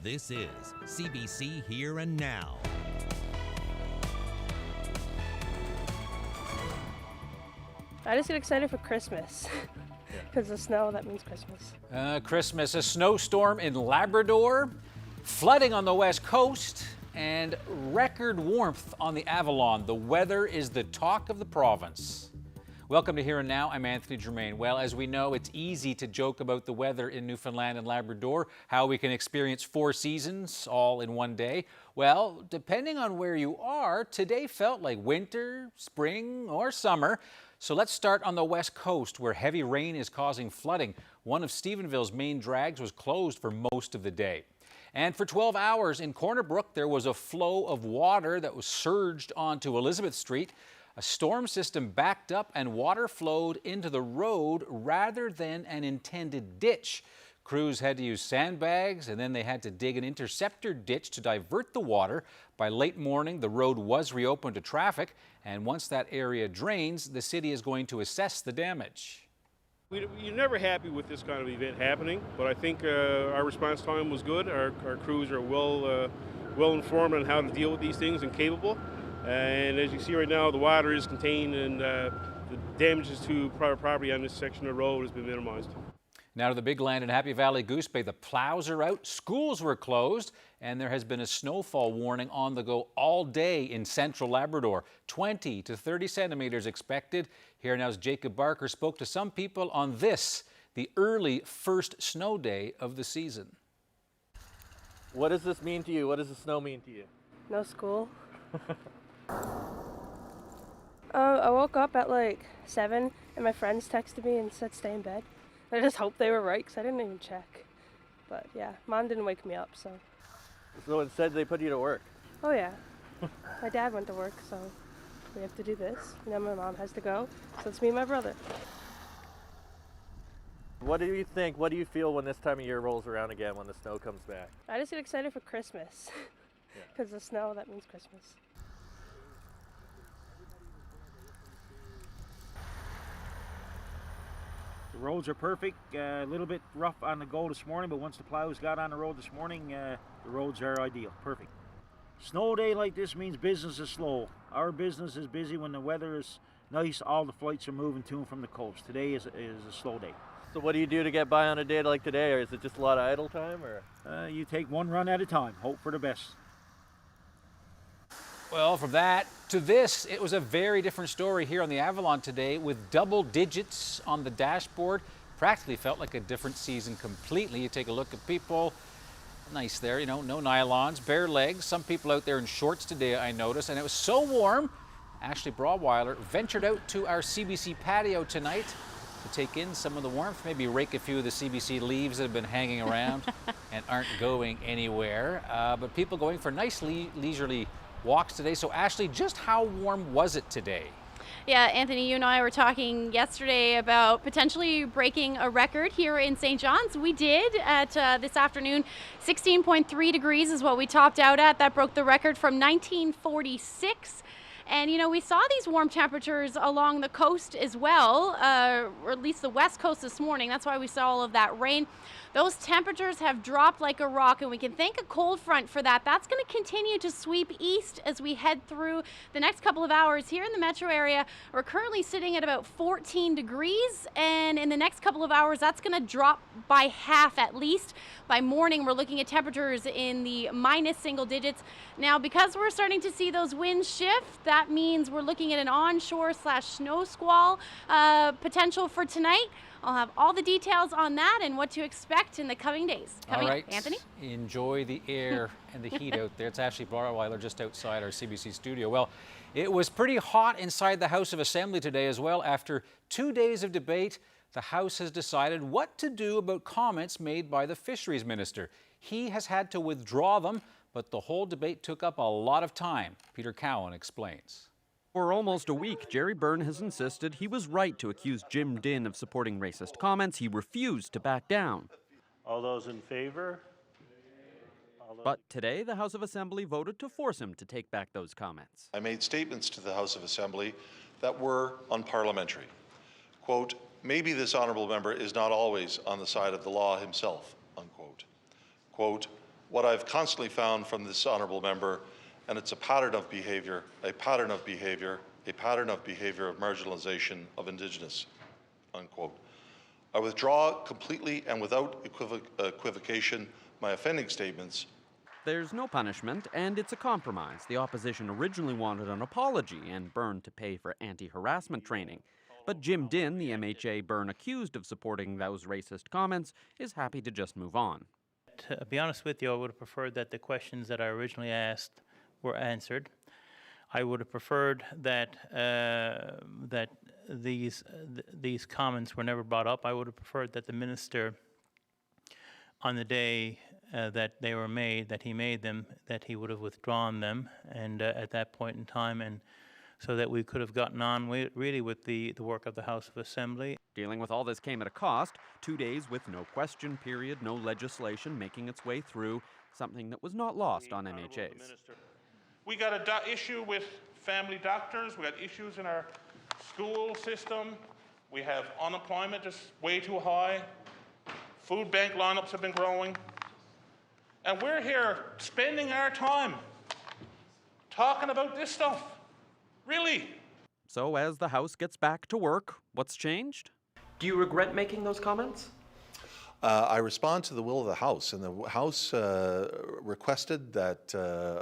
This is CBC Here and Now. I just get excited for Christmas because the snow, that means Christmas. Christmas, a snowstorm in Labrador, flooding on the west coast, and record warmth on the Avalon. The weather is the talk of the province. Welcome to Here and Now. I'm Anthony Germain. Well, as we know, it's easy to joke about the weather in Newfoundland and Labrador, how we can experience 4 seasons all in one day. Well, depending on where you are, today felt like winter, spring, or summer. So let's start on the west coast, where heavy rain is causing flooding. One of Stephenville's main drags was closed for most of the day. And for 12 hours in Corner Brook, there was a flow of water that was surged onto Elizabeth Street. A storm system backed up and water flowed into the road rather than an intended ditch. Crews had to use sandbags, and then they had to dig an interceptor ditch to divert the water. By late morning, the road was reopened to traffic, and once that area drains, the city is going to assess the damage. You're never happy with this kind of event happening, but I think our response time was good. Our crews are well informed on how to deal with these things and capable. And as you see right now, the water is contained, and the damages to private property on this section of road has been minimized. Now to the big land in Happy Valley Goose Bay. The plows are out, schools were closed, and there has been a snowfall warning on the go all day in central Labrador. 20 to 30 centimeters expected. Here Now's Jacob Barker spoke to some people on this, the early first snow day of the season. What does this mean to you? What does the snow mean to you? No school. I woke up at like 7 and my friends texted me and said stay in bed. I just hope they were right because I didn't even check. But yeah, Mom didn't wake me up, so. So instead they put you to work? Oh yeah. My dad went to work, so we have to do this. And then my mom has to go, so it's me and my brother. What do you think, what do you feel when this time of year rolls around again, when the snow comes back? I just get excited for Christmas because the snow, that means Christmas. The roads are perfect, a little bit rough on the go this morning, but once the plows got on the road this morning, the roads are ideal, perfect. Snow day like this means business is slow. Our business is busy when the weather is nice, all the flights are moving to and from the coast. Today is a slow day. So what do you do to get by on a day like today, or is it just a lot of idle time? Or You take one run at a time, hope for the best. Well, from that to this, it was a very different story here on the Avalon today with double digits on the dashboard. Practically felt like a different season completely. You take a look at people, nice there, you know, no nylons, bare legs. Some people out there in shorts today, I noticed, and it was so warm. Ashley Brawweiler ventured out to our CBC patio tonight to take in some of the warmth, maybe rake a few of the CBC leaves that have been hanging around and aren't going anywhere. But people going for nice leisurely walks today. So Ashley, just how warm was it today? Yeah, Anthony, you and I were talking yesterday about potentially breaking a record here in St. John's. We did at this afternoon. 16.3 degrees is what we topped out at. That broke the record from 1946. And, you know, we saw these warm temperatures along the coast as well, or at least the west coast this morning. That's why we saw all of that rain. Those temperatures have dropped like a rock, and we can thank a cold front for that. That's going to continue to sweep east as we head through the next couple of hours. Here in the metro area, we're currently sitting at about 14 degrees, and in the next couple of hours, that's going to drop by half at least. By morning, we're looking at temperatures in the minus single digits. Now, because we're starting to see those winds shift, that means we're looking at an onshore/snow squall potential for tonight. I'll have all the details on that and what to expect in the coming days. Coming all right, up, Anthony? Enjoy the air and the heat out there. It's Ashley Brawweiler just outside our CBC studio. Well, it was pretty hot inside the House of Assembly today as well. After 2 days of debate, the House has decided what to do about comments made by the Fisheries Minister. He has had to withdraw them, but the whole debate took up a lot of time. Peter Cowan explains. For almost a week, Jerry Byrne has insisted he was right to accuse Jim Dinn of supporting racist comments. He refused to back down. All those in favor? But today, the House of Assembly voted to force him to take back those comments. I made statements to the House of Assembly that were unparliamentary. Quote, maybe this honourable member is not always on the side of the law himself, unquote. Quote, what I've constantly found from this honourable member, and it's a pattern of behaviour, a pattern of behaviour, a pattern of behaviour of marginalisation of Indigenous, unquote. I withdraw completely and without equivocation my offending statements. There's no punishment, and it's a compromise. The opposition originally wanted an apology and Byrne to pay for anti-harassment training. But Jim Dinn, the MHA Byrne accused of supporting those racist comments, is happy to just move on. To be honest with you, I would have preferred that the questions that I originally asked were answered. I would have preferred that these comments were never brought up. I would have preferred that the minister, on the day that they were made, that he made them, that he would have withdrawn them, and at that point in time, and so that we could have gotten on really with the work of the House of Assembly. Dealing with all this came at a cost. 2 days with no question period, no legislation making its way through, something that was not lost on MHAs. We got an issue with family doctors. We got issues in our school system. We have unemployment is way too high. Food bank lineups have been growing. And we're here spending our time talking about this stuff. Really? So as the House gets back to work, what's changed? Do you regret making those comments? I respond to the will of the House, and the House requested that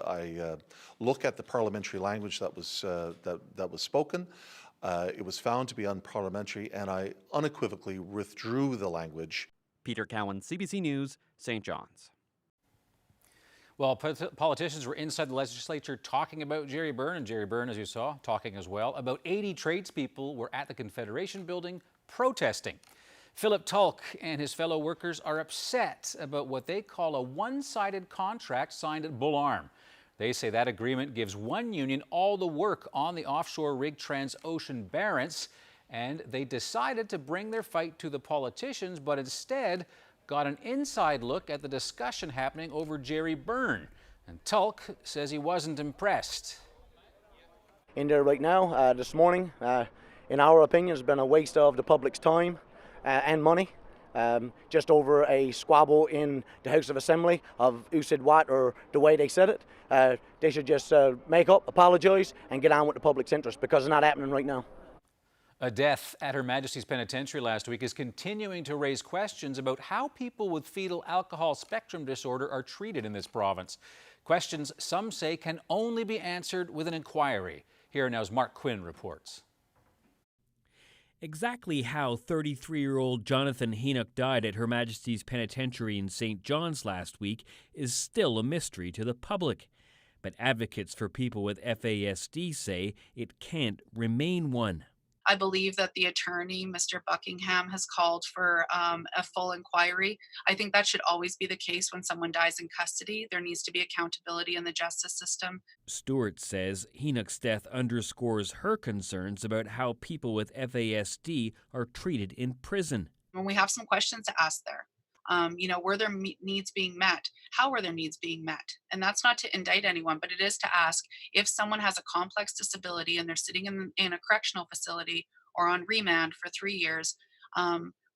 I look at the parliamentary language that was spoken. It was found to be unparliamentary, and I unequivocally withdrew the language. Peter Cowan, CBC News, St. John's. Well, politicians were inside the legislature talking about Jerry Byrne, and Jerry Byrne, as you saw, talking as well. About 80 tradespeople were at the Confederation building protesting. Philip Tulk and his fellow workers are upset about what they call a one-sided contract signed at Bull Arm. They say that agreement gives one union all the work on the offshore rig Transocean Barents, and they decided to bring their fight to the politicians, but instead got an inside look at the discussion happening over Jerry Byrne. And Tulk says he wasn't impressed. In there right now, this morning, in our opinion, has been a waste of the public's time and money. Just over a squabble in the House of Assembly of who said what or the way they said it. They should just make up, apologise, and get on with the public's interest, because it's not happening right now. A death at Her Majesty's Penitentiary last week is continuing to raise questions about how people with fetal alcohol spectrum disorder are treated in this province. Questions some say can only be answered with an inquiry. Here now's Mark Quinn reports. Exactly how 33-year-old Jonathan Henoch died at Her Majesty's Penitentiary in St. John's last week is still a mystery to the public. But advocates for people with FASD say it can't remain one. I believe that the attorney, Mr. Buckingham, has called for a full inquiry. I think that should always be the case when someone dies in custody. There needs to be accountability in the justice system. Stewart says Henoch's death underscores her concerns about how people with FASD are treated in prison. When we have some questions to ask there. Were their needs being met? How were their needs being met? And that's not to indict anyone, but it is to ask if someone has a complex disability and they're sitting in a correctional facility or on remand for 3 years,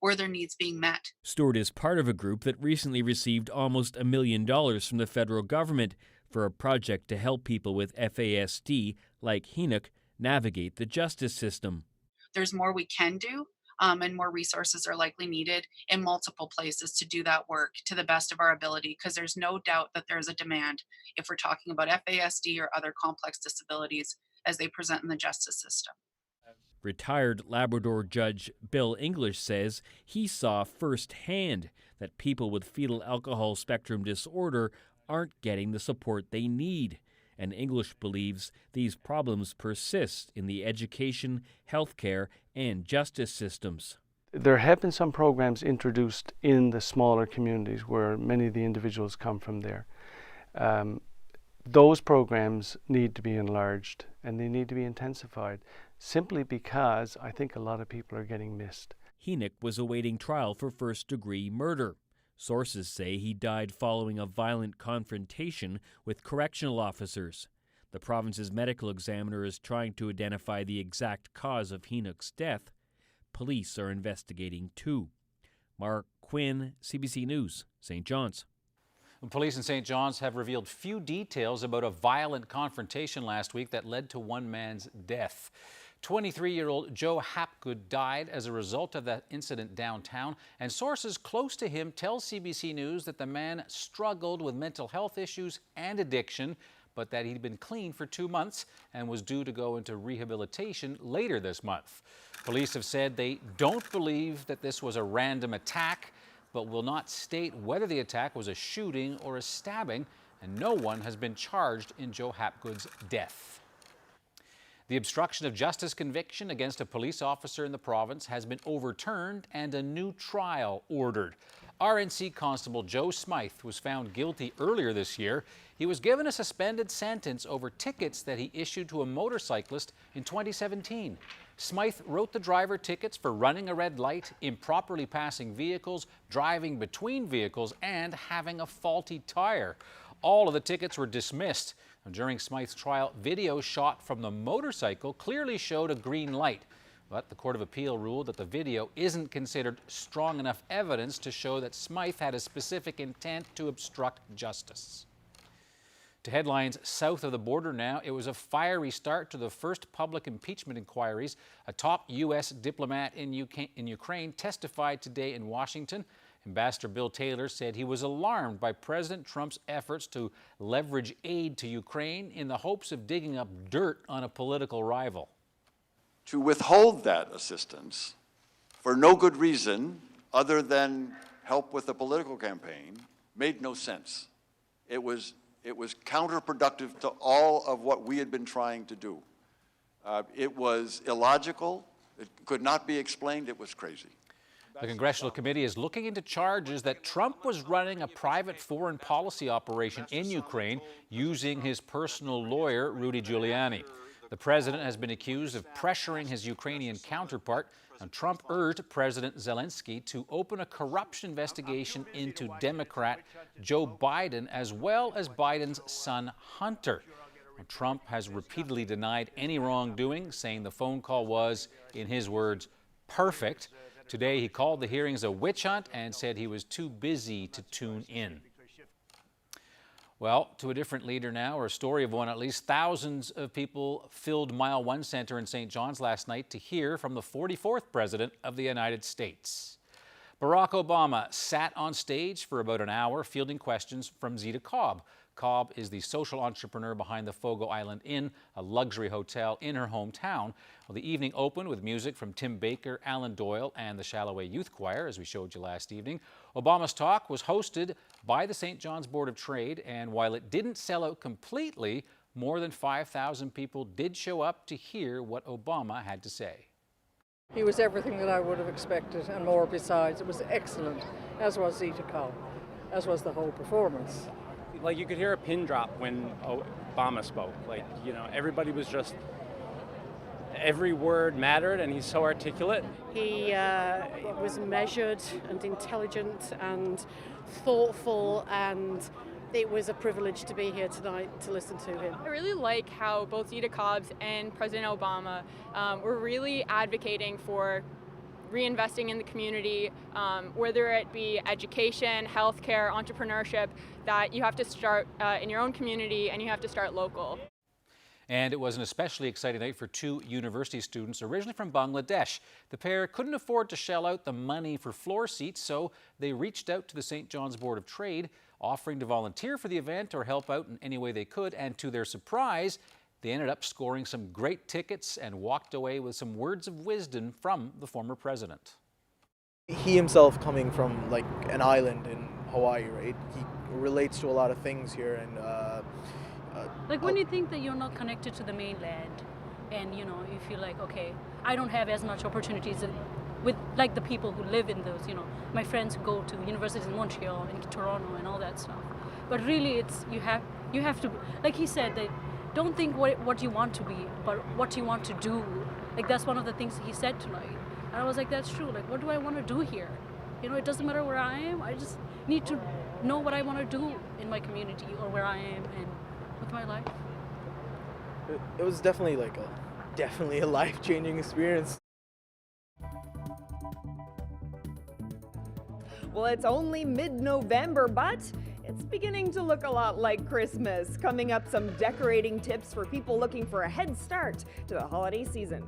were their needs being met? Stewart is part of a group that recently received almost $1 million from the federal government for a project to help people with FASD, like Henoch, navigate the justice system. There's more we can do. And more resources are likely needed in multiple places to do that work to the best of our ability, because there's no doubt that there's a demand if we're talking about FASD or other complex disabilities as they present in the justice system. Retired Labrador Judge Bill English says he saw firsthand that people with fetal alcohol spectrum disorder aren't getting the support they need. And English believes these problems persist in the education, healthcare, and justice systems. There have been some programs introduced in the smaller communities where many of the individuals come from there. Those programs need to be enlarged and they need to be intensified, simply because I think a lot of people are getting missed. Henoch was awaiting trial for first-degree murder. Sources say he died following a violent confrontation with correctional officers. The province's medical examiner is trying to identify the exact cause of Henoch's death. Police are investigating too. Mark Quinn, CBC News, St. John's. Police in St. John's have revealed few details about a violent confrontation last week that led to one man's death. 23-year-old Joe Hapgood died as a result of that incident downtown, and sources close to him tell CBC News that the man struggled with mental health issues and addiction, but that he'd been clean for 2 months and was due to go into rehabilitation later this month. Police have said they don't believe that this was a random attack, but will not state whether the attack was a shooting or a stabbing, and no one has been charged in Joe Hapgood's death. The obstruction of justice conviction against a police officer in the province has been overturned and a new trial ordered. RNC Constable Joe Smythe was found guilty earlier this year. He was given a suspended sentence over tickets that he issued to a motorcyclist in 2017. Smythe wrote the driver tickets for running a red light, improperly passing vehicles, driving between vehicles, and having a faulty tire. All of the tickets were dismissed. During Smythe's trial, video shot from the motorcycle clearly showed a green light. But the Court of Appeal ruled that the video isn't considered strong enough evidence to show that Smythe had a specific intent to obstruct justice. To headlines south of the border now, it was a fiery start to the first public impeachment inquiries. A top U.S. diplomat in Ukraine testified today in Washington. Ambassador Bill Taylor said he was alarmed by President Trump's efforts to leverage aid to Ukraine in the hopes of digging up dirt on a political rival. To withhold that assistance for no good reason other than help with the political campaign made no sense. It was counterproductive to all of what we had been trying to do. It was illogical. It could not be explained. It was crazy. The Congressional Committee is looking into charges that Trump was running a private foreign policy operation in Ukraine using his personal lawyer, Rudy Giuliani. The president has been accused of pressuring his Ukrainian counterpart, and Trump urged President Zelensky to open a corruption investigation into Democrat Joe Biden, as well as Biden's son Hunter. Trump has repeatedly denied any wrongdoing, saying the phone call was, in his words, perfect. Today, he called the hearings a witch hunt and said he was too busy to tune in. Well, to a different leader now, or a story of one at least. Thousands of people filled Mile 1 Center in St. John's last night to hear from the 44th President of the United States. Barack Obama sat on stage for about an hour fielding questions from Zita Cobb. Cobb is the social entrepreneur behind the Fogo Island Inn, a luxury hotel in her hometown. Well, the evening opened with music from Tim Baker, Alan Doyle, and the Shalloway Youth Choir, as we showed you last evening. Obama's talk was hosted by the St. John's Board of Trade, and while it didn't sell out completely, more than 5,000 people did show up to hear what Obama had to say. He was everything that I would have expected and more besides. It was excellent, as was Zita Cobb, as was the whole performance. Like, you could hear a pin drop when Obama spoke. Like, you know, everybody was just, every word mattered, and he's so articulate. He was measured and intelligent and thoughtful, and it was a privilege to be here tonight to listen to him. I really like how both Zita Cobb and President Obama were really advocating for reinvesting in the community, whether it be education, healthcare, entrepreneurship, that you have to start in your own community and you have to start local. And it was an especially exciting night for two university students originally from Bangladesh. The pair couldn't afford to shell out the money for floor seats, so they reached out to the St. John's Board of Trade, offering to volunteer for the event or help out in any way they could. And to their surprise, they ended up scoring some great tickets and walked away with some words of wisdom from the former president. He himself, coming from like an island in Hawaii, right? He relates to a lot of things here, and like when you think that you're not connected to the mainland, and you know, you feel like, okay, I don't have as much opportunities with like the people who live in those, you know, my friends who go to universities in Montreal and Toronto and all that stuff. But really, it's you have to, like he said, that don't think what you want to be, but what you want to do. Like, that's one of the things he said tonight. And I was like, that's true. Like, what do I want to do here? You know, it doesn't matter where I am. I just need to know what I want to do in my community or where I am and with my life. It was definitely a life-changing experience. Well, it's only mid-November, but It's beginning to look a lot like Christmas. Coming up, some decorating tips for people looking for a head start to the holiday season.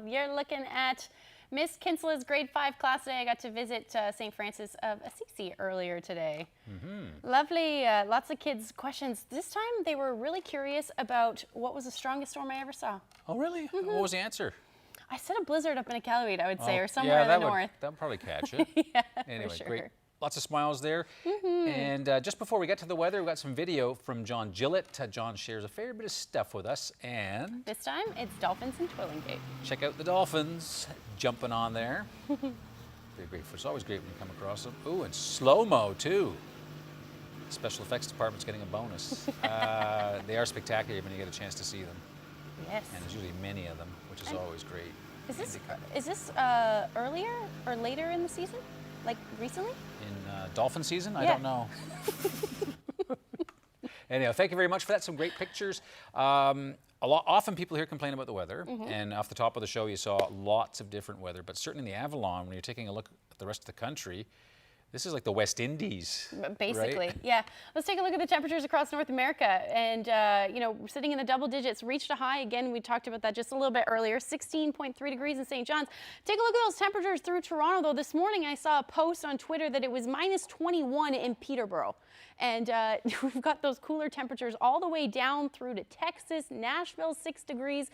You're looking at Miss Kinsla's grade 5 class today. I got to visit St. Francis of Assisi earlier today. Lovely, lots of kids' questions. This time they were really curious about what was the strongest storm I ever saw. Oh, really? What was the answer? I said a blizzard up in Iqaluit, I would say, or somewhere in the north. That would probably catch it. Yeah, anyway, for sure. Great. Lots of smiles there. And just before we get to the weather, we've got some video from John Gillett. John shares a fair bit of stuff with us. And this time, it's dolphins in Twillingate. Check out the dolphins jumping on there. Very great. It's always great when you come across them. Ooh, and slow-mo, too. Special effects department's getting a bonus. They are spectacular when you get a chance to see them. Yes. And there's usually many of them, which is always great. Is this earlier or later in the season? Like recently? In dolphin season? I don't know. Anyhow, thank you very much for that. Some great pictures. Often people here complain about the weather, and off the top of the show you saw lots of different weather, but certainly in the Avalon, when you're taking a look at the rest of the country, This is like the West Indies. Basically, right? yeah. Let's take a look at the temperatures across North America. And, you know, we're sitting in the double digits, reached a high. Again, we talked about that just a little bit earlier, 16.3 degrees in St. John's. Take a look at those temperatures through Toronto, though. This morning I saw a post on Twitter that it was minus 21 in Peterborough. And we've got those cooler temperatures all the way down through to Texas, Nashville, 6 degrees.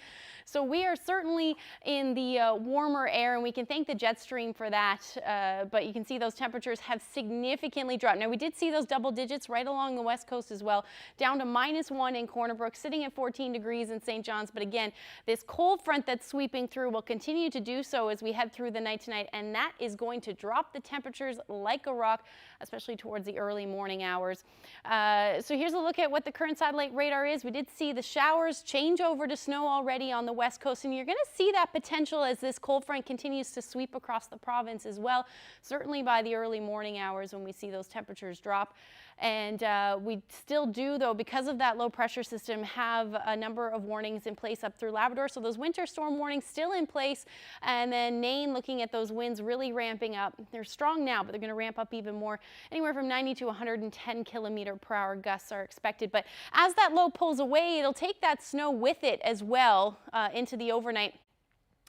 So we are certainly in the warmer air, and we can thank the jet stream for that. But you can see those temperatures have significantly dropped. Now, we did see those double digits right along the west coast as well, down to -1 in Corner Brook, sitting at 14 degrees in St. John's. But again, this cold front that's sweeping through will continue to do so as we head through the night tonight, and that is going to drop the temperatures like a rock, especially towards the early morning hours. So here's a look at what the current satellite radar is. We did see the showers change over to snow already on the west coast, and you're going to see that potential as this cold front continues to sweep across the province as well, certainly by the early morning hours when we see those temperatures drop. And we still do, though, because of that low pressure system, have a number of warnings in place up through Labrador. So those winter storm warnings still in place. And then Nain, looking at those winds really ramping up. They're strong now, but they're going to ramp up even more. Anywhere from 90 to 110 km/h gusts are expected. But as that low pulls away, it'll take that snow with it as well into the overnight.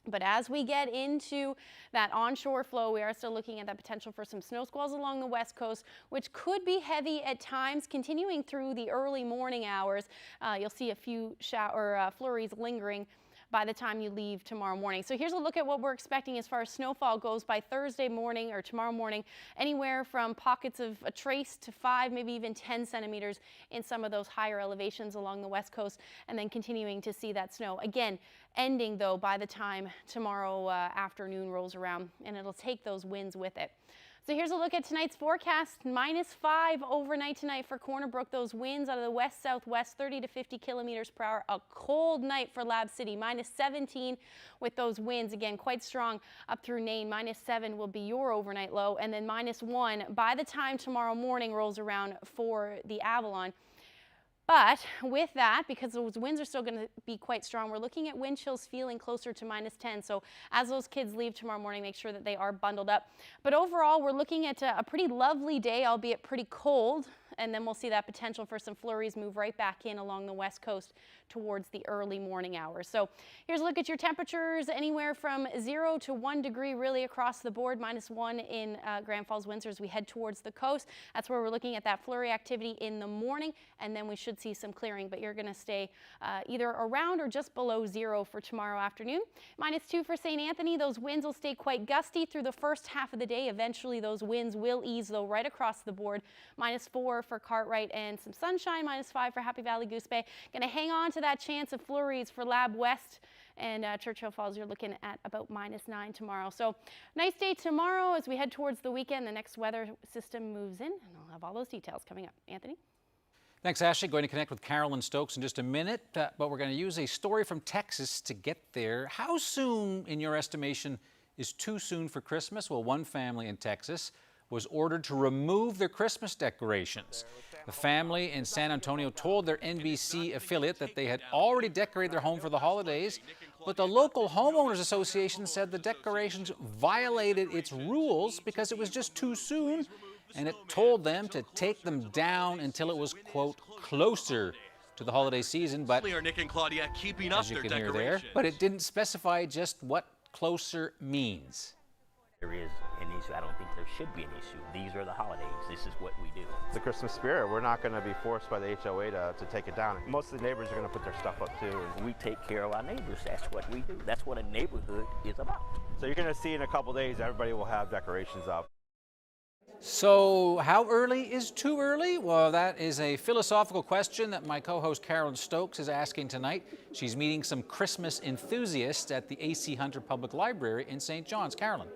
But as we get into that onshore flow, we are still looking at that potential for some snow squalls along the west coast, which could be heavy at times, continuing through the early morning hours. You'll see a few flurries lingering by the time you leave tomorrow morning. So here's a look at what we're expecting as far as snowfall goes by Thursday morning or tomorrow morning, anywhere from pockets of a trace to 5, maybe even 10 centimeters in some of those higher elevations along the west coast, and then continuing to see that snow. Again, ending though by the time tomorrow afternoon rolls around, and it'll take those winds with it. So here's a look at tonight's forecast. -5 overnight tonight for Corner Brook. Those winds out of the west-southwest, 30 to 50 km/h. A cold night for Lab City, -17 with those winds. Again, quite strong up through Nain. -7 will be your overnight low. And then -1 by the time tomorrow morning rolls around for the Avalon. But with that, because those winds are still going to be quite strong, we're looking at wind chills feeling closer to -10. So as those kids leave tomorrow morning, make sure that they are bundled up. But overall, we're looking at a pretty lovely day, albeit pretty cold. And then we'll see that potential for some flurries move right back in along the west coast towards the early morning hours. So here's a look at your temperatures, anywhere from 0 to 1 degree really across the board, -1 in Grand Falls, Windsor as we head towards the coast. That's where we're looking at that flurry activity in the morning, and then we should see some clearing, but you're going to stay either around or just below 0 for tomorrow afternoon. -2 for St. Anthony. Those winds will stay quite gusty through the first half of the day. Eventually those winds will ease though right across the board. -4 for Cartwright and some sunshine. -5 for Happy Valley Goose Bay. Going to hang on to that chance of flurries for Lab West, and Churchill Falls you're looking at about -9 tomorrow. So nice day tomorrow as we head towards the weekend. The next weather system moves in, and I'll have all those details coming up. Anthony? Thanks, Ashley. Going to connect with Carolyn Stokes in just a minute, but we're going to use a story from Texas to get there. How soon, in your estimation, is too soon for Christmas? Well, one family in Texas was ordered to remove their Christmas decorations. The family in San Antonio told their NBC affiliate that they had already decorated their home for the holidays, but the local homeowners association said the decorations violated its rules because it was just too soon, and it told them to take them down until it was, quote, closer to the holiday season. But are Nick and Claudia keeping up as you their can hear decorations? there, but it didn't specify just what closer means. There is an issue. I don't think there should be an issue. These are the holidays. This is what we do. It's the Christmas spirit. We're not going to be forced by the HOA to take it down. Most of the neighbors are going to put their stuff up too. We take care of our neighbors. That's what we do. That's what a neighborhood is about. So you're going to see in a couple days, everybody will have decorations up. So how early is too early? Well, that is a philosophical question that my co-host Carolyn Stokes is asking tonight. She's meeting some Christmas enthusiasts at the A.C. Hunter Public Library in St. John's. Carolyn.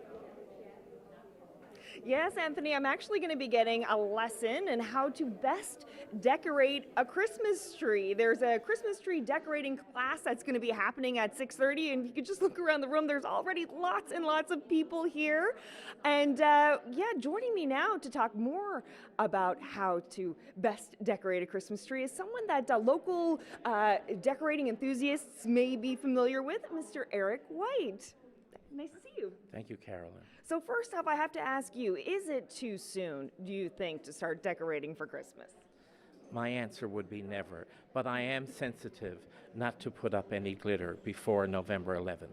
Yes, Anthony, I'm actually going to be getting a lesson in how to best decorate a Christmas tree. There's a Christmas tree decorating class that's going to be happening at 6:30, and you can just look around the room. There's already lots and lots of people here. And yeah, joining me now to talk more about how to best decorate a Christmas tree is someone that local decorating enthusiasts may be familiar with, Mr. Eric White. Nice to see you. Thank you, Carolyn. So first off, I have to ask you, is it too soon, do you think, to start decorating for Christmas? My answer would be never, but I am sensitive not to put up any glitter before November 11th.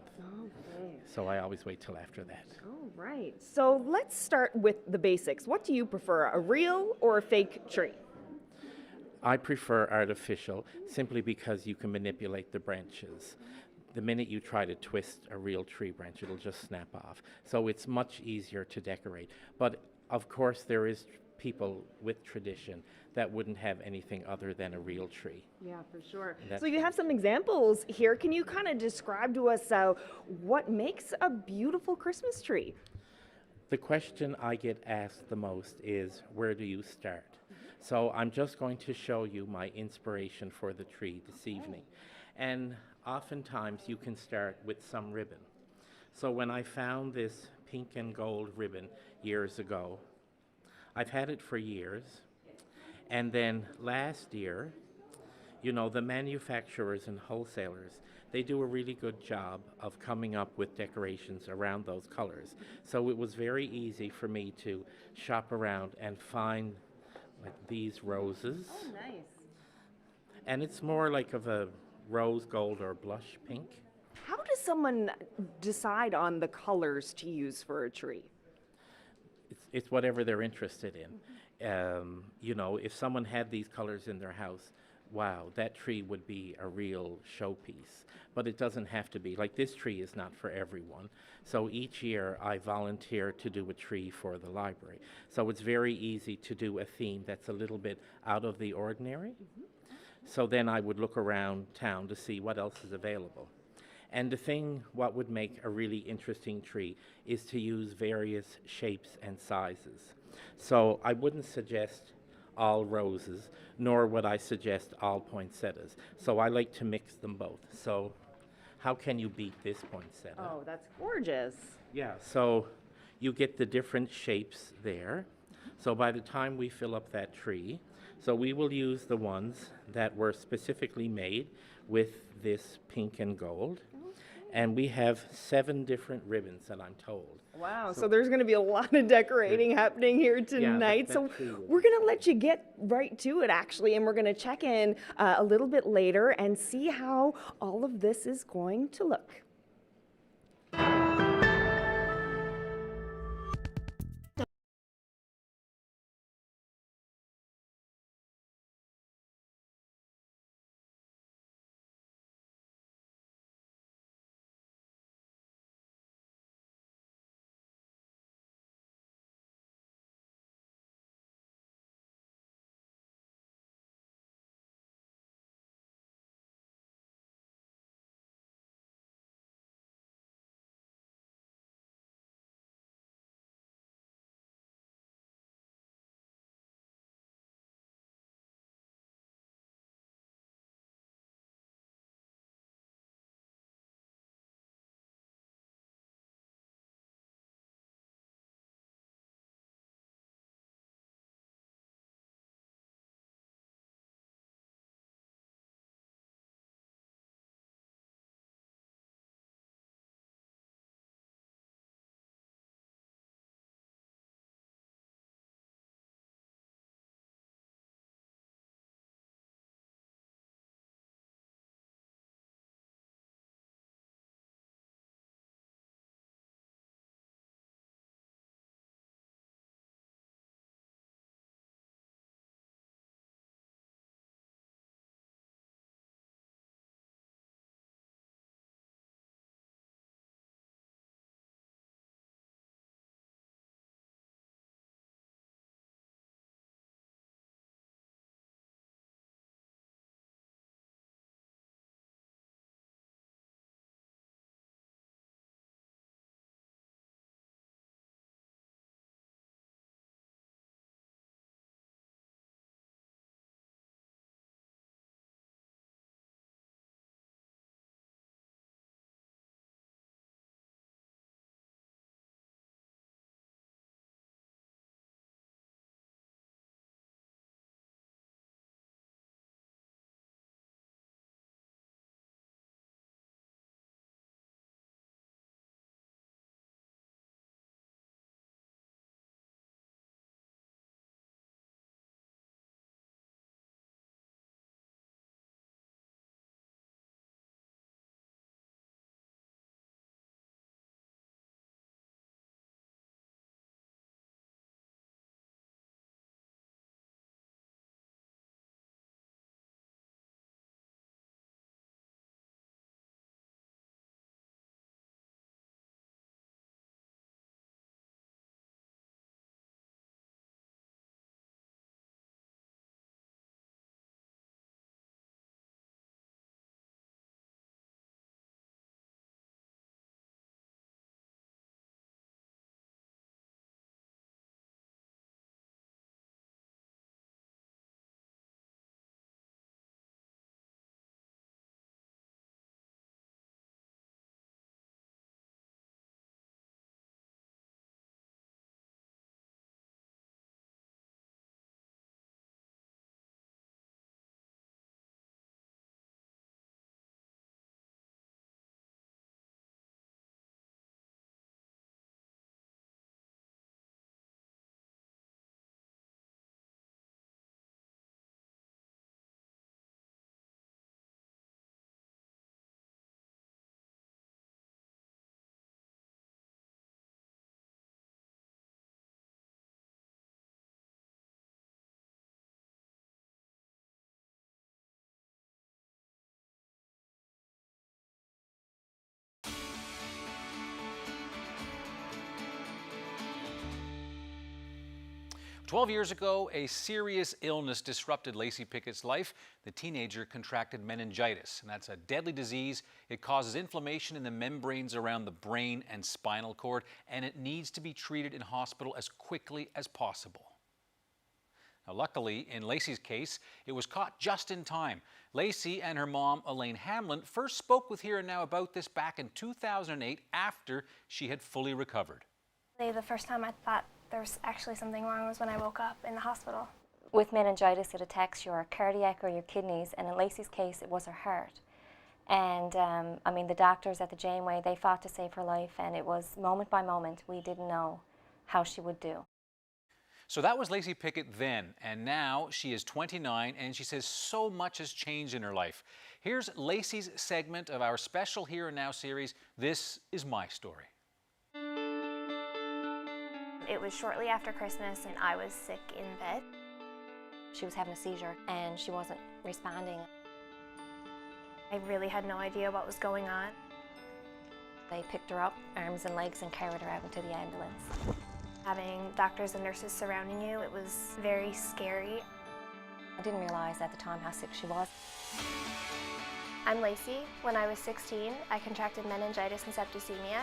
Okay. So I always wait till after that. All right. So let's start with the basics. What do you prefer, a real or a fake tree? I prefer artificial simply because you can manipulate the branches. The minute you try to twist a real tree branch, it'll just snap off. So it's much easier to decorate. But of course, there is people with tradition that wouldn't have anything other than a real tree. Yeah, for sure. That's So you have some examples here. Can you kind of describe to us what makes a beautiful Christmas tree? The question I get asked the most is, where do you start? So I'm just going to show you my inspiration for the tree this evening. And oftentimes you can start with some ribbon. So when I found this pink and gold ribbon years ago, I've had it for years. And then last year, you know, the manufacturers and wholesalers, they do a really good job of coming up with decorations around those colors. So it was very easy for me to shop around and find like these roses. Oh, nice. And it's more like of a rose gold or blush pink. How does someone decide on the colors to use for a tree? It's whatever they're interested in. You know, if someone had these colors in their house, wow, that tree would be a real showpiece. But it doesn't have to be. Like, this tree is not for everyone. So each year I volunteer to do a tree for the library. So it's very easy to do a theme that's a little bit out of the ordinary. So then I would look around town to see what else is available. And the thing, what would make a really interesting tree is to use various shapes and sizes. So I wouldn't suggest all roses, nor would I suggest all poinsettias. So I like to mix them both. So how can you beat this poinsettia? Oh, that's gorgeous. Yeah, so you get the different shapes there. So by the time we fill up that tree, so we will use the ones that were specifically made with this pink and gold. And we have 7 different ribbons that I'm told. Wow, so there's going to be a lot of decorating happening here tonight. So we're going to let you get right to it, actually, and we're going to check in a little bit later and see how all of this is going to look. 12 years ago, a serious illness disrupted Lacey Pickett's life. The teenager contracted meningitis, and that's a deadly disease. It causes inflammation in the membranes around the brain and spinal cord, and it needs to be treated in hospital as quickly as possible. Now, luckily, in Lacey's case, it was caught just in time. Lacey and her mom, Elaine Hamlin, first spoke with Here and Now about this back in 2008 after she had fully recovered. The first time I thought there was actually something wrong was when I woke up in the hospital. With meningitis, it attacks your cardiac or your kidneys, and in Lacey's case, it was her heart. And I mean, the doctors at the Janeway, they fought to save her life, and it was moment by moment. We didn't know how she would do. So that was Lacey Pickett then, and now she is 29, and she says so much has changed in her life. Here's Lacey's segment of our special Here and Now series, This Is My Story. It was shortly after Christmas, and I was sick in bed. She was having a seizure, and she wasn't responding. I really had no idea what was going on. They picked her up, arms and legs, and carried her out into the ambulance. Having doctors and nurses surrounding you, it was very scary. I didn't realize at the time how sick she was. I'm Lacey. When I was 16, I contracted meningitis and septicemia,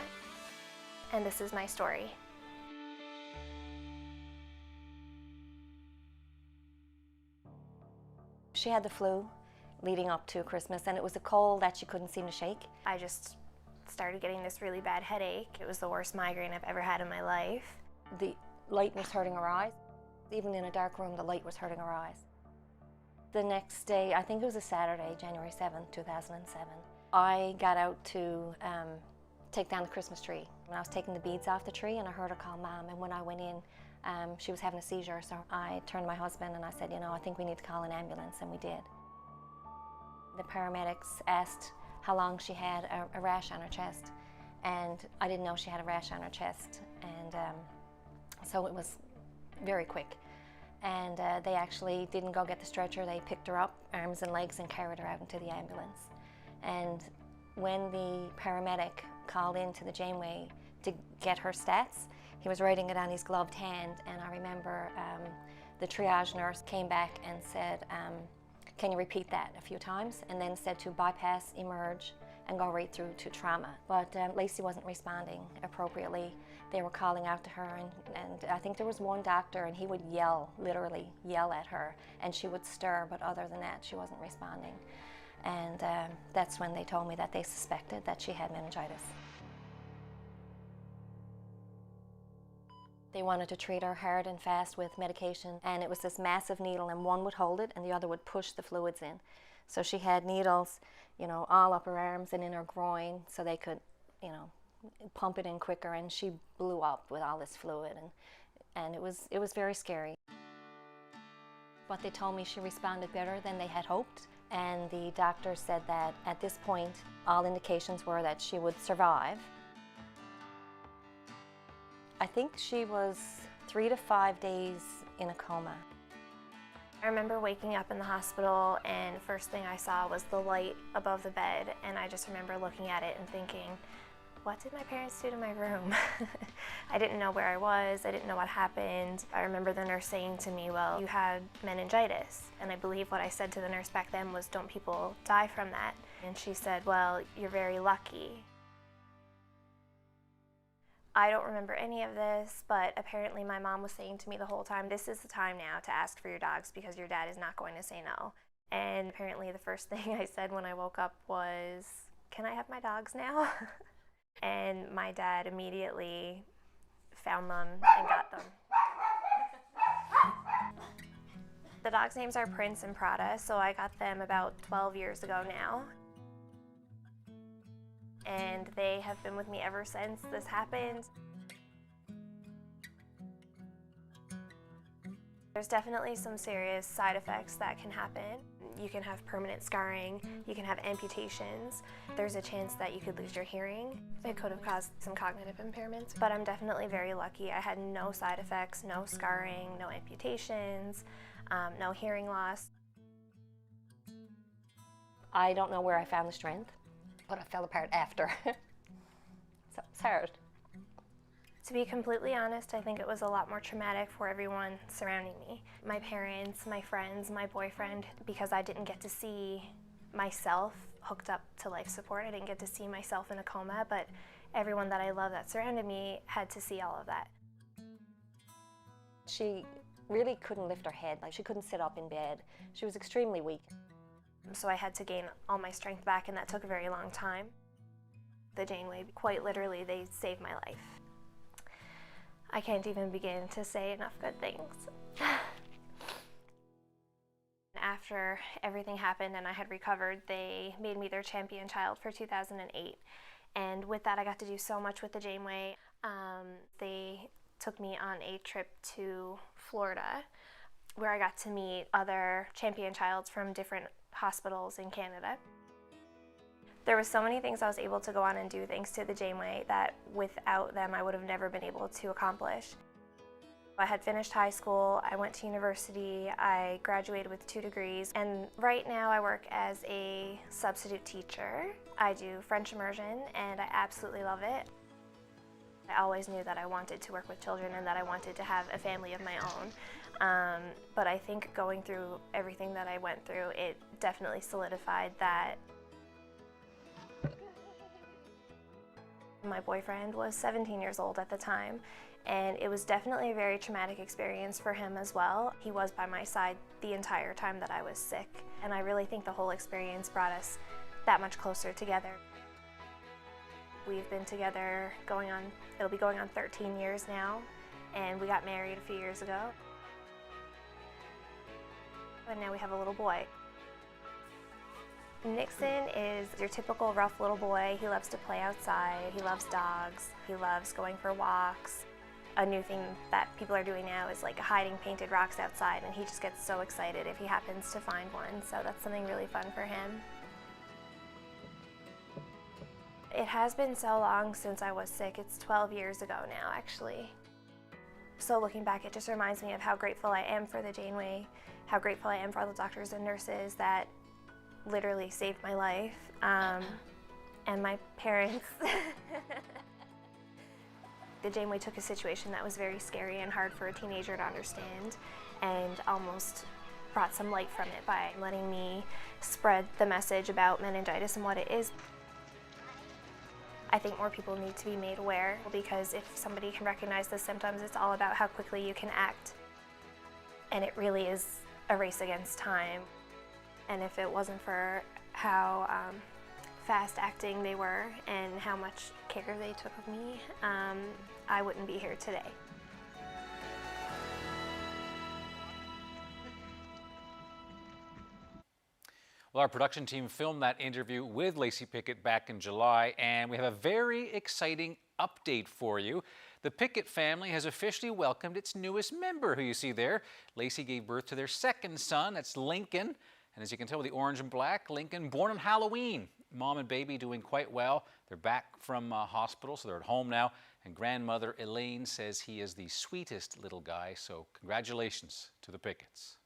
and this is my story. She had the flu leading up to Christmas, and it was a cold that she couldn't seem to shake. I just started getting this really bad headache. It was the worst migraine I've ever had in my life. The light was hurting her eyes. Even in a dark room, the light was hurting her eyes. The next day, I think it was a Saturday, January 7th, 2007, I got out to take down the Christmas tree. And I was taking the beads off the tree, and I heard her call Mom, and when I went in, she was having a seizure, so I turned to my husband and I said, you know, I think we need to call an ambulance, and we did. The paramedics asked how long she had a rash on her chest, and I didn't know she had a rash on her chest, and so it was very quick. And they actually didn't go get the stretcher. They picked her up, arms and legs, and carried her out into the ambulance. And when the paramedic called into the Janeway to get her stats, he was writing it on his gloved hand, and I remember the triage nurse came back and said, can you repeat that a few times? And then said to bypass, emerge, and go right through to trauma. But Lacey wasn't responding appropriately. They were calling out to her, and I think there was one doctor, and he would yell, literally yell at her, and she would stir, but other than that, she wasn't responding. And that's when they told me that they suspected that she had meningitis. They wanted to treat her hard and fast with medication, and it was this massive needle, and one would hold it and the other would push the fluids in. So she had needles, you know, all up her arms and in her groin, so they could, you know, pump it in quicker, and she blew up with all this fluid, and it was very scary. But they told me she responded better than they had hoped, and the doctor said that at this point, all indications were that she would survive. I think she was 3 to 5 days in a coma. I remember waking up in the hospital, and the first thing I saw was the light above the bed, and I just remember looking at it and thinking, what did my parents do to my room? I didn't know where I was, I didn't know what happened. I remember the nurse saying to me, well, you had meningitis. And I believe what I said to the nurse back then was, don't people die from that? And she said, well, you're very lucky. I don't remember any of this, but apparently my mom was saying to me the whole time, this is the time now to ask for your dogs because your dad is not going to say no. And apparently the first thing I said when I woke up was, can I have my dogs now? And my dad immediately found them and got them. The dogs' names are Prince and Prada, so I got them about 12 years ago now. And they have been with me ever since this happened. There's definitely some serious side effects that can happen. You can have permanent scarring, you can have amputations. There's a chance that you could lose your hearing. It could have caused some cognitive impairments, but I'm definitely very lucky. I had no side effects, no scarring, no amputations, no hearing loss. I don't know where I found the strength, but I fell apart after. So it's hard. To be completely honest, I think it was a lot more traumatic for everyone surrounding me. My parents, my friends, my boyfriend, because I didn't get to see myself hooked up to life support. I didn't get to see myself in a coma, but everyone that I love that surrounded me had to see all of that. She really couldn't lift her head, like she couldn't sit up in bed. She was extremely weak. So I had to gain all my strength back, and that took a very long time. The Janeway, quite literally, they saved my life. I can't even begin to say enough good things. After everything happened and I had recovered, they made me their champion child for 2008. And with that, I got to do so much with the Janeway. They took me on a trip to Florida, where I got to meet other champion childs from different hospitals in Canada. There were so many things I was able to go on and do thanks to the Janeway that without them I would have never been able to accomplish. I had finished high school, I went to university, I graduated with 2 degrees, and right now I work as a substitute teacher. I do French immersion and I absolutely love it. I always knew that I wanted to work with children and that I wanted to have a family of my own. But I think going through everything that I went through, it definitely solidified that. My boyfriend was 17 years old at the time, and it was definitely a very traumatic experience for him as well. He was by my side the entire time that I was sick, and I really think the whole experience brought us that much closer together. We've been together it'll be going on 13 years now, and we got married a few years ago. And now we have a little boy. Nixon is your typical rough little boy. He loves to play outside, he loves dogs, he loves going for walks. A new thing that people are doing now is like hiding painted rocks outside, and he just gets so excited if he happens to find one, so that's something really fun for him. It has been so long since I was sick. It's 12 years ago now, actually. So looking back, it just reminds me of how grateful I am for the Janeway, how grateful I am for all the doctors and nurses that literally saved my life, and my parents. The Janeway took a situation that was very scary and hard for a teenager to understand and almost brought some light from it by letting me spread the message about meningitis and what it is. I think more people need to be made aware, because if somebody can recognize the symptoms, it's all about how quickly you can act. And it really is a race against time. And if it wasn't for how fast acting they were and how much care they took of me, I wouldn't be here today. Well, our production team filmed that interview with Lacey Pickett back in July, and we have a very exciting update for you. The Pickett family has officially welcomed its newest member, who you see there. Lacey gave birth to their second son, that's Lincoln. And as you can tell with the orange and black, Lincoln born on Halloween. Mom and baby doing quite well. They're back from hospital, so they're at home now. And grandmother Elaine says he is the sweetest little guy, so congratulations to the Picketts.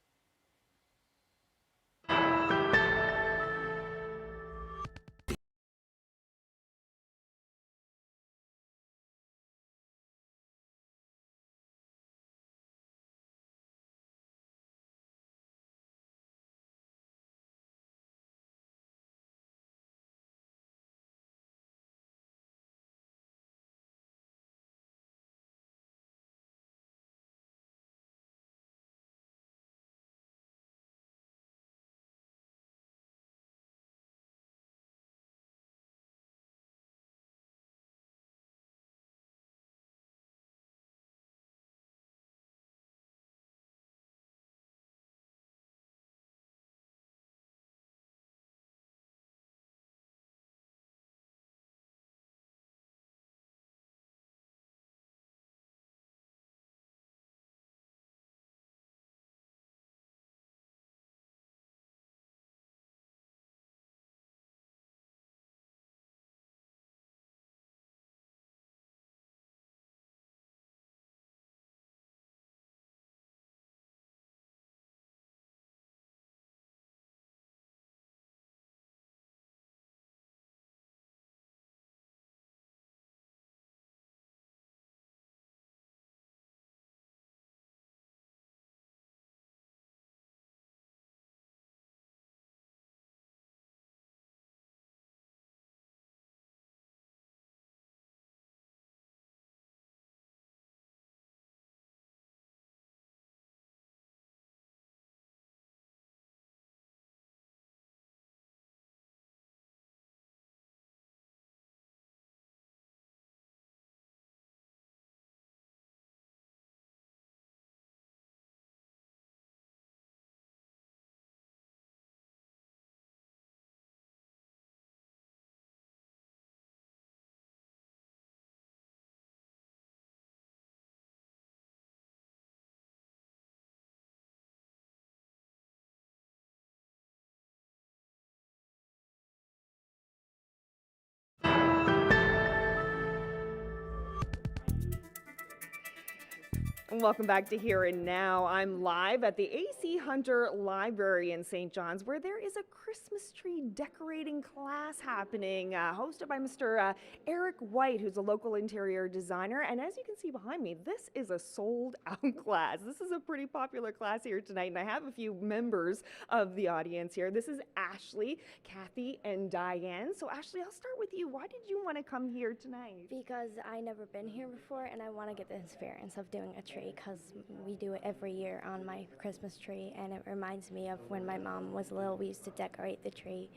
Welcome back to Here and Now. I'm live at the A.C. Hunter Library in St. John's, where there is a Christmas tree decorating class happening, hosted by Mr. Eric White, who's a local interior designer. And as you can see behind me, this is a sold-out class. This is a pretty popular class here tonight, and I have a few members of the audience here. This is Ashley, Kathy, and Diane. So Ashley, I'll start with you. Why did you want to come here tonight? Because I never been here before, and I want to get the experience of doing a tree, because we do it every year on my Christmas tree, and it reminds me of when my mom was little. We used to decorate the tree,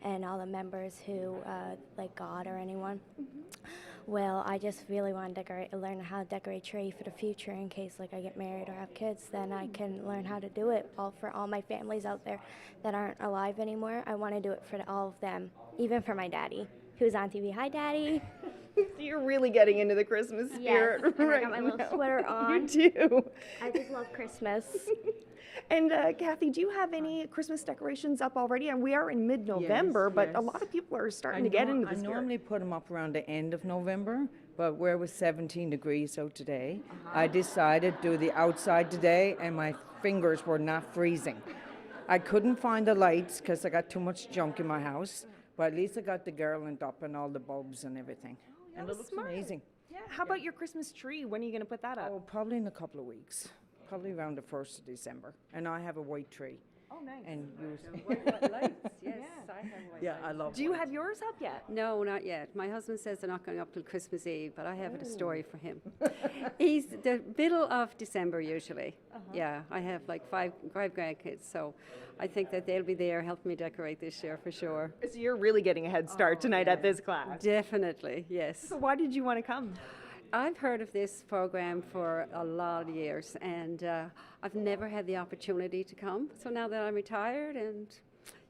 and all the members who like God or anyone. Well, I just really want to learn how to decorate a tree for the future, in case like I get married or have kids. Then I can learn how to do it for all my families out there that aren't alive anymore. I want to do it for all of them, even for my daddy, who's on TV. Hi, Daddy. You're really getting into the Christmas spirit. Yes, and right I got my now. little sweater on. You do. I just love Christmas. And Kathy, do you have any Christmas decorations up already? And we are in mid-November, but a lot of people are starting to get into the spirit. I normally put them up around the end of November, but where it was 17 degrees out today, I decided to do the outside today, and my fingers were not freezing. I couldn't find the lights because I got too much junk in my house, but at least I got the garland up and all the bulbs and everything. And it looks amazing. Yeah. How about your Christmas tree? When are you going to put that up? Oh, probably in a couple of weeks. Probably around the 1st of December. And I have a white tree. Oh, nice. And use White lights, yes, I have white Yeah, lights. I love Do you have yours up yet? No, not yet. My husband says they're not going up till Christmas Eve, but I have a story for him. He's the middle of December usually. Yeah, I have like five grandkids, so I think that they'll be there helping me decorate this year for sure. So you're really getting a head start tonight at this class. Definitely, yes. So why did you want to come? I've heard of this program for a lot of years, and I've never had the opportunity to come. So now that I'm retired, and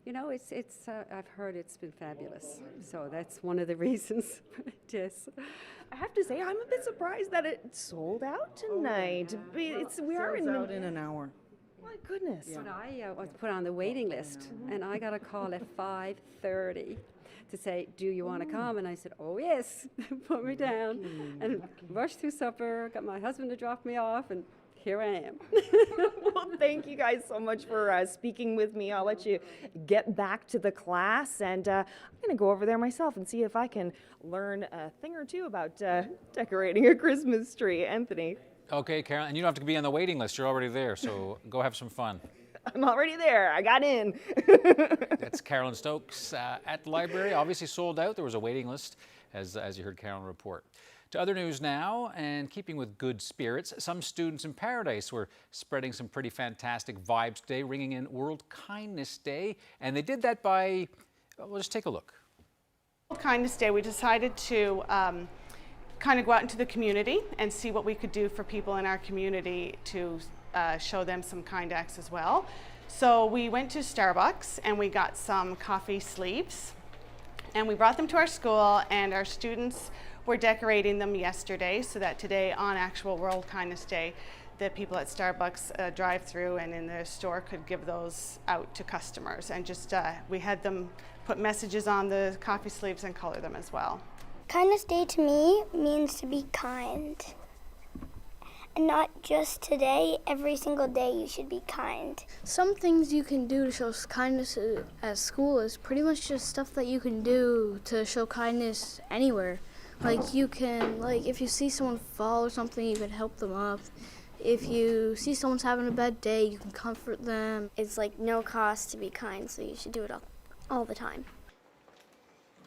you know, I've heard it's been fabulous. So that's one of the reasons. Yes. I have to say, I'm a bit surprised that it sold out tonight. We are in out in an hour. My goodness. But I was put on the waiting list, and I got a call at 5:30 to say, do you want to come? And I said, oh yes, put me down. And rushed through supper, got my husband to drop me off, and here I am. Well, thank you guys so much for speaking with me. I'll let you get back to the class, and I'm going to go over there myself and see if I can learn a thing or two about decorating a Christmas tree. Anthony. Okay, Carol, and you don't have to be on the waiting list. You're already there, so go have some fun. I'm already there. I got in. That's Carolyn Stokes at the library. Obviously sold out. There was a waiting list, as you heard Carolyn report. To other news now, and keeping with good spirits, some students in Paradise were spreading some pretty fantastic vibes today, ringing in World Kindness Day, and they did that by, well, just take a look. World Kindness Day, we decided to kind of go out into the community and see what we could do for people in our community to show them some kind acts as well. So we went to Starbucks and we got some coffee sleeves, and we brought them to our school, and our students were decorating them yesterday, so that today, on actual World Kindness Day, the people at Starbucks drive-through and in the store could give those out to customers. And just we had them put messages on the coffee sleeves and color them as well. Kindness Day to me means to be kind. And not just today, every single day you should be kind. Some things you can do to show kindness at school is pretty much just stuff that you can do to show kindness anywhere. Like you can, if you see someone fall or something, you can help them up. If you see someone's having a bad day, you can comfort them. It's like no cost to be kind, so you should do it all the time.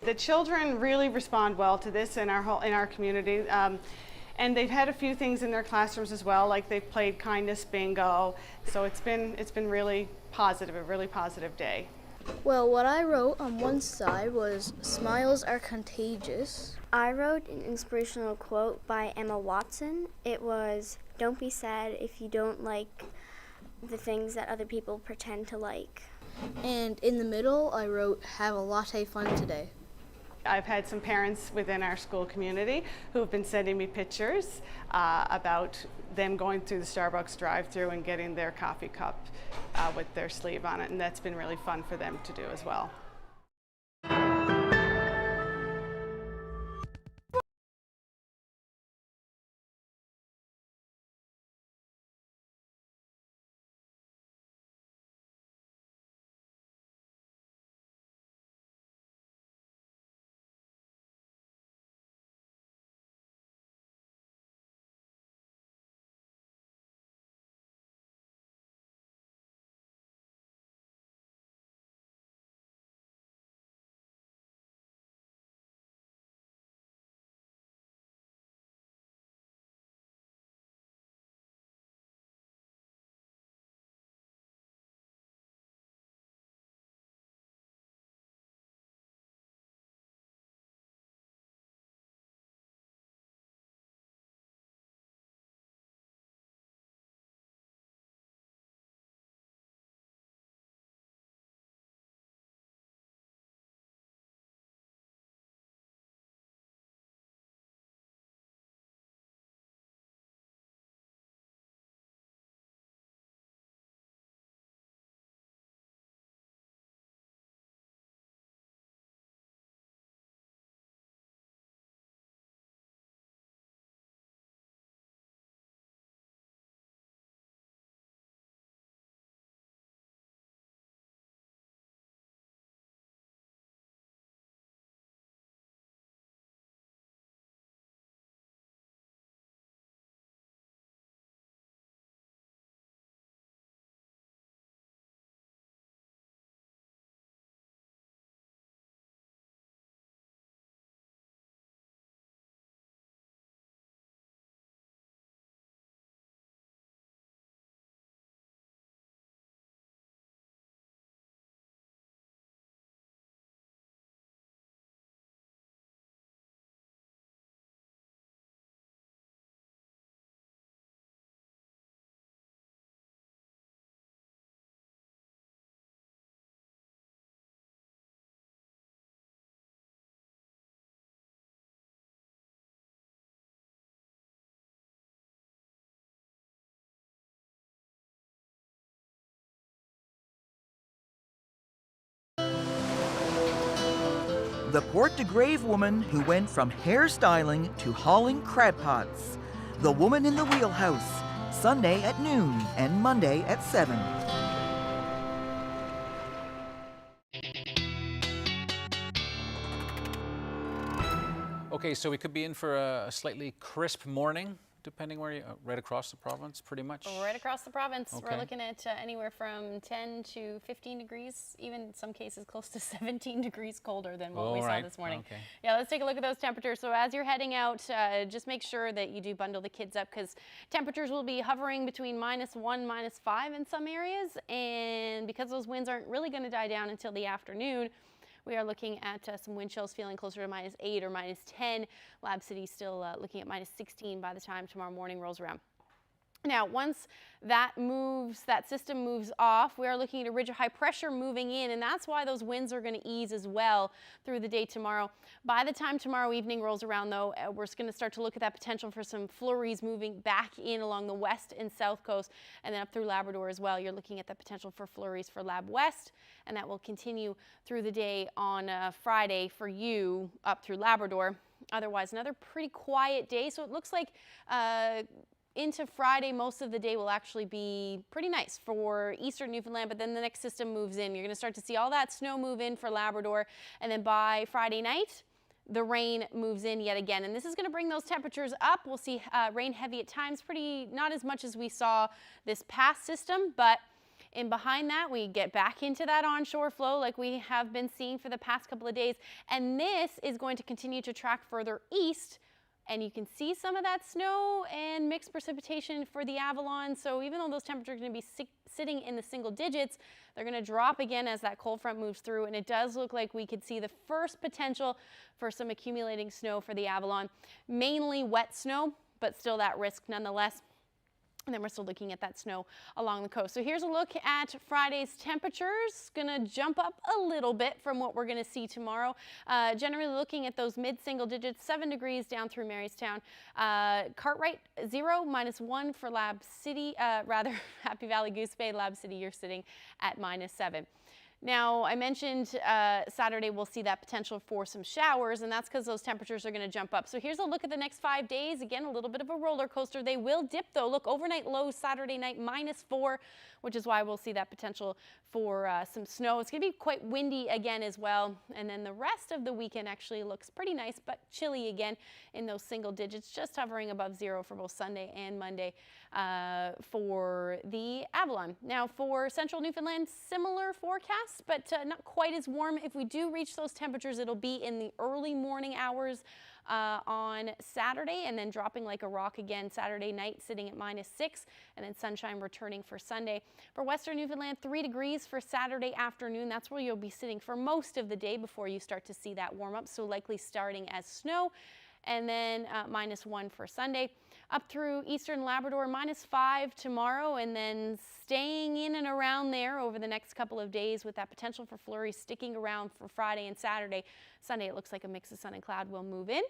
The children really respond well to this in our community. And they've had a few things in their classrooms as well, like they've played kindness bingo. So it's been really positive, a really positive day. Well, what I wrote on one side was, smiles are contagious. I wrote an inspirational quote by Emma Watson. It was, don't be sad if you don't like the things that other people pretend to like. And in the middle, I wrote, have a latte fun today. I've had some parents within our school community who have been sending me pictures about them going through the Starbucks drive-thru and getting their coffee cup with their sleeve on it, and that's been really fun for them to do as well. The Port de Grave woman who went from hairstyling to hauling crab pots. The Woman in the Wheelhouse, Sunday at noon and Monday at 7. Okay, so we could be in for a slightly crisp morning, depending where you, right across the province, pretty much. Right across the province, Okay. we're looking at anywhere from 10 to 15 degrees, even in some cases close to 17 degrees colder than what we saw this morning. Okay. Yeah, let's take a look at those temperatures. So as you're heading out, just make sure that you do bundle the kids up because temperatures will be hovering between -1, -5 in some areas. And because those winds aren't really going to die down until the afternoon, we are looking at some wind chills feeling closer to -8 or -10. Lab City still looking at -16 by the time tomorrow morning rolls around. Now, once that system moves off, we are looking at a ridge of high pressure moving in, and that's why those winds are going to ease as well through the day tomorrow. By the time tomorrow evening rolls around, though, we're going to start to look at that potential for some flurries moving back in along the west and south coast, and then up through Labrador as well. You're looking at the potential for flurries for Lab West, and that will continue through the day on Friday for you up through Labrador. Otherwise, another pretty quiet day, so it looks like into Friday, most of the day will actually be pretty nice for eastern Newfoundland, but then the next system moves in. You're going to start to see all that snow move in for Labrador, and then by Friday night, the rain moves in yet again. And this is going to bring those temperatures up. We'll see rain heavy at times, not as much as we saw this past system, but in behind that, we get back into that onshore flow like we have been seeing for the past couple of days. And this is going to continue to track further east. And you can see some of that snow and mixed precipitation for the Avalon. So even though those temperatures are going to be sitting in the single digits, they're going to drop again as that cold front moves through. And it does look like we could see the first potential for some accumulating snow for the Avalon. Mainly wet snow, but still that risk nonetheless. And then we're still looking at that snow along the coast. So here's a look at Friday's temperatures. Going to jump up a little bit from what we're going to see tomorrow. Generally looking at those mid-single digits, 7 degrees down through Marystown. Cartwright, 0, -1 for Lab City, Happy Valley Goose Bay. Lab City, you're sitting at -7. Now, I mentioned Saturday we'll see that potential for some showers, and that's because those temperatures are going to jump up. So here's a look at the next 5 days. Again, a little bit of a roller coaster. They will dip, though. Look, overnight lows Saturday night, -4, which is why we'll see that potential for some snow. It's going to be quite windy again as well. And then the rest of the weekend actually looks pretty nice, but chilly again in those single digits, just hovering above 0 for both Sunday and Monday for the Avalon. Now, for central Newfoundland, similar forecast, but not quite as warm. If we do reach those temperatures, it'll be in the early morning hours on Saturday, and then dropping like a rock again Saturday night, sitting at -6, and then sunshine returning for Sunday. For western Newfoundland, 3 degrees for Saturday afternoon. That's where you'll be sitting for most of the day before you start to see that warm up, so likely starting as snow. And then -1 for Sunday. Up through eastern Labrador, -5 tomorrow, and then staying in and around there over the next couple of days with that potential for flurries sticking around for Friday and Saturday. Sunday, it looks like a mix of sun and cloud will move in.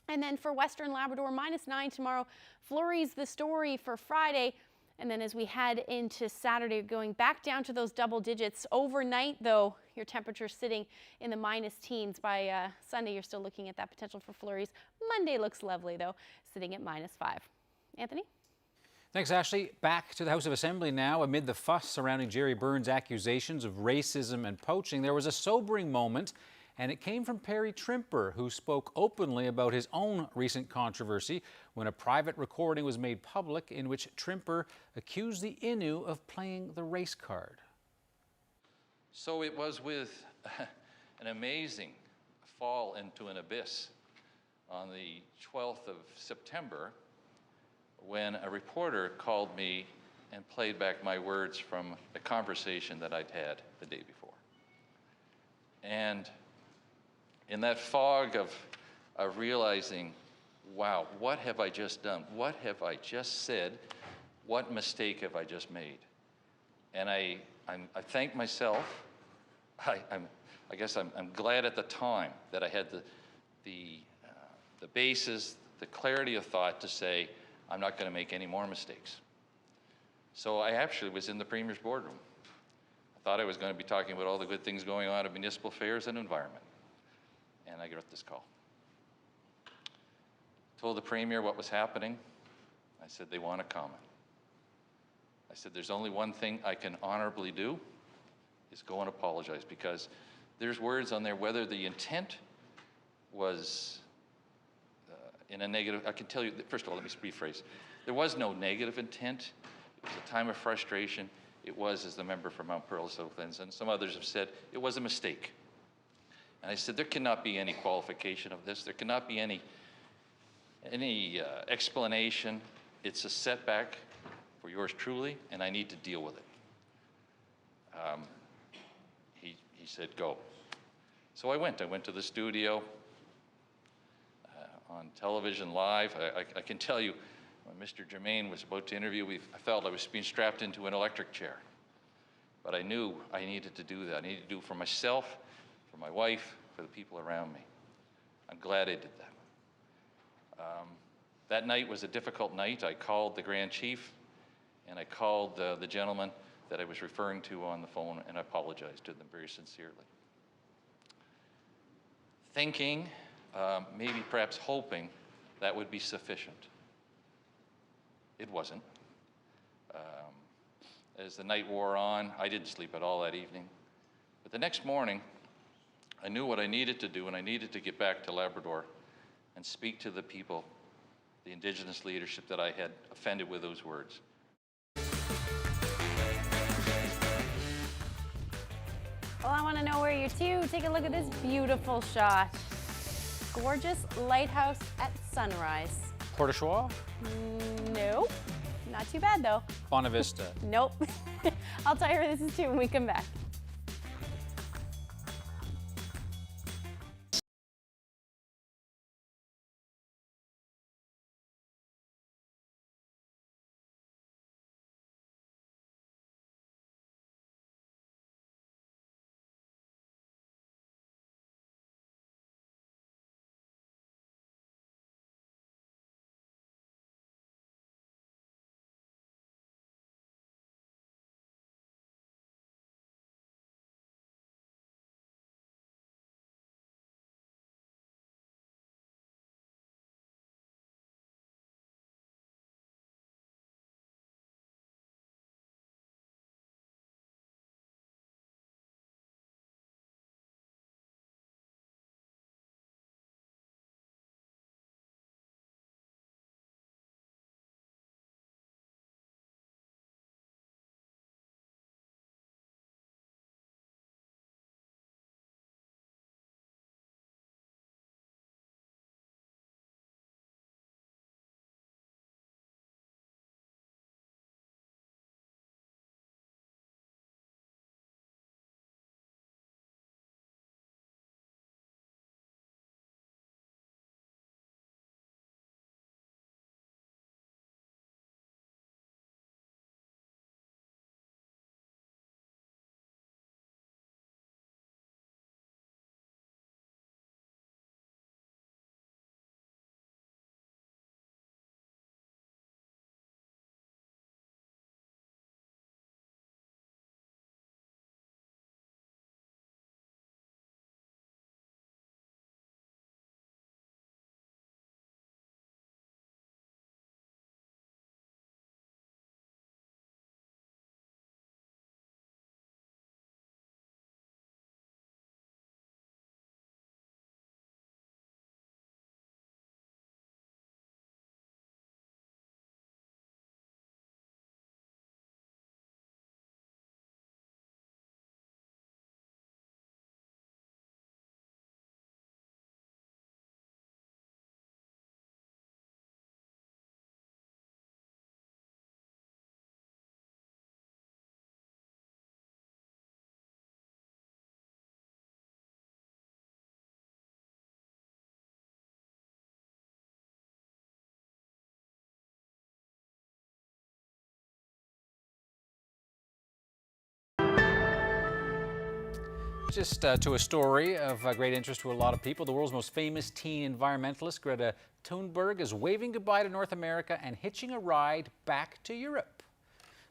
And then for western Labrador, -9 tomorrow. Flurries the story for Friday. And then as we head into Saturday, going back down to those double digits. Overnight, though, your temperature sitting in the -teens. By Sunday, you're still looking at that potential for flurries. Monday looks lovely, though, sitting at -5. Anthony? Thanks, Ashley. Back to the House of Assembly now. Amid the fuss surrounding Jerry Burns' accusations of racism and poaching, there was a sobering moment, and it came from Perry Tremper, who spoke openly about his own recent controversy when a private recording was made public in which Tremper accused the Innu of playing the race card. So it was with an amazing fall into an abyss on the 12th of September when a reporter called me and played back my words from a conversation that I'd had the day before. And in that fog of realizing, wow, what have I just done? What have I just said? What mistake have I just made? And I thank myself. I guess I'm glad at the time that I had the basis, the clarity of thought to say, I'm not going to make any more mistakes. So I actually was in the Premier's boardroom. I thought I was going to be talking about all the good things going on in municipal affairs and environment. and I got this call. Told the Premier what was happening. I said, they want to comment. I said, there's only one thing I can honorably do, is go and apologize, because there's words on there, whether the intent was in a negative, I can tell you, first of all, let me rephrase. There was no negative intent. It was a time of frustration. It was, as the member from Mount Pearl Southlands and some others have said, it was a mistake. And I said, there cannot be any qualification of this. There cannot be any explanation. It's a setback for yours truly, and I need to deal with it. He said, go. So I went to the studio, on television live. I can tell you, when Mr. Germain was about to interview, I felt I was being strapped into an electric chair. But I knew I needed to do that. I needed to do it for myself, for my wife, for the people around me. I'm glad I did that. That night was a difficult night. I called the Grand Chief, and I called the gentleman that I was referring to on the phone, and I apologized to them very sincerely. Thinking, maybe perhaps hoping, that would be sufficient. It wasn't. As the night wore on, I didn't sleep at all that evening. But the next morning, I knew what I needed to do, and I needed to get back to Labrador and speak to the people, the Indigenous leadership that I had offended with those words. Well, I want to know where you're to. Take a look at this beautiful shot. Gorgeous lighthouse at sunrise. Port au Choix? Nope. Not too bad, though. Bonavista? Nope. I'll tell you where this is to when we come back. Just to a story of great interest to a lot of people. The world's most famous teen environmentalist, Greta Thunberg, is waving goodbye to North America and hitching a ride back to Europe.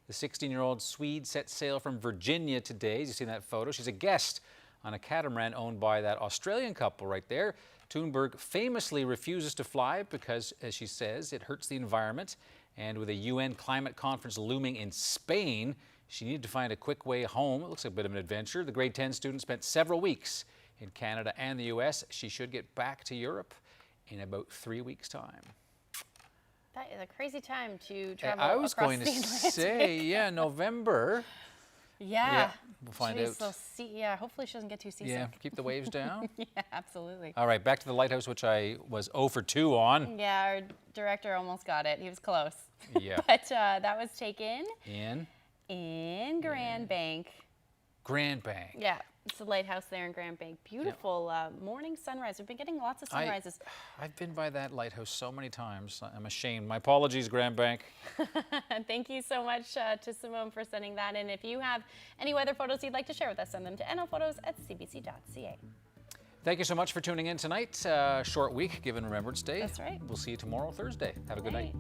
The 16-year-old Swede set sail from Virginia today. As you see in that photo, she's a guest on a catamaran owned by that Australian couple right there. Thunberg famously refuses to fly because, as she says, it hurts the environment. And with a UN climate conference looming in Spain, she needed to find a quick way home. It looks like a bit of an adventure. The grade 10 student spent several weeks in Canada and the US. She should get back to Europe in about 3 weeks' time. That is a crazy time to travel I was across going to the Atlantic. say, yeah, November. Yeah. We'll find Jeez, out. So yeah, hopefully she doesn't get too seasick. Yeah, keep the waves down. Yeah, absolutely. All right, back to the lighthouse, which I was 0 for 2 on. Yeah, our director almost got it. He was close. Yeah. But that was taken In Grand Bank. Grand Bank. Yeah, it's a lighthouse there in Grand Bank. Beautiful morning sunrise. We've been getting lots of sunrises. I've been by that lighthouse so many times. I'm ashamed. My apologies, Grand Bank. Thank you so much to Simone for sending that in. If you have any weather photos you'd like to share with us, send them to nlphotos@cbc.ca. Thank you so much for tuning in tonight. Short week given Remembrance Day. That's right. We'll see you tomorrow, Thursday. Have a good night.